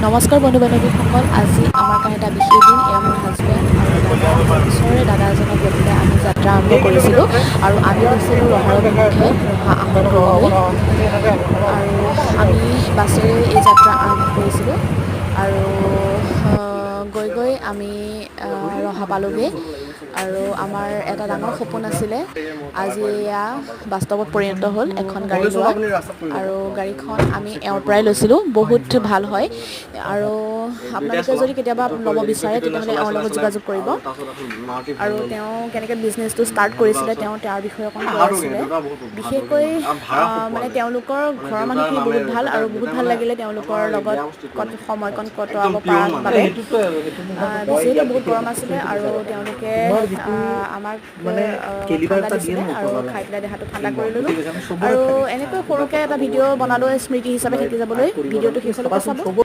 নমস্কাৰ বন্ধু বান্ধৱীসকল, আজি আমাৰ কাৰণে এটা বিশেষ দিন। এয়া মোৰ হাজবেণ্ড আৰু দাদা, ওচৰৰে দাদা এজনক লৈ পেলাই আমি যাত্ৰা আৰম্ভ কৰিছিলোঁ আৰু আমি গৈছিলোঁ ৰহাৰ অভিমুখে, ৰহা আহোমপুৰলৈ। আৰু আমি বাছেৰে এই যাত্ৰা আৰম্ভ কৰিছিলোঁ আৰু গৈ গৈ আমি ৰহা পালোঁগৈ। আৰু আমাৰ এটা ডাঙৰ সপোন আছিলে, আজি এয়া বাস্তৱত পৰিণত হ'ল, এখন গাড়ী লোৱা। আৰু গাড়ীখন আমি এওঁৰ পৰাই লৈছিলোঁ, বহুত ভাল হয়। আৰু আপোনালোকে যদি কেতিয়াবা ল'ব বিচাৰে তেতিয়াহ'লে এওঁৰ লগত যোগাযোগ কৰিব। আৰু তেওঁ কেনেকৈ বিজনেছটো ষ্টাৰ্ট কৰিছিলে, তেওঁ তাৰ বিষয়ে অকণ কৈ আছিলে। বিশেষকৈ মানে তেওঁলোকৰ ঘৰৰ মানুহখিনি বহুত ভাল আৰু বহুত ভাল লাগিলে তেওঁলোকৰ লগত সময়কণ কটোৱাব পৰাৰ বাবে। যিহেতু বহুত গৰম আছিলে আৰু তেওঁলোকে আমাক ঠাণ্ডা দিছিলে আৰু খাই পেলাই দেহাটো ঠাণ্ডা কৰি ল'লোঁ। আৰু এনেকৈ সৰুকৈ এটা ভিডিঅ' বনালোঁ স্মৃতি হিচাপে থাকি যাবলৈ। ভিডিঅ'টো শেষলৈকে চাব।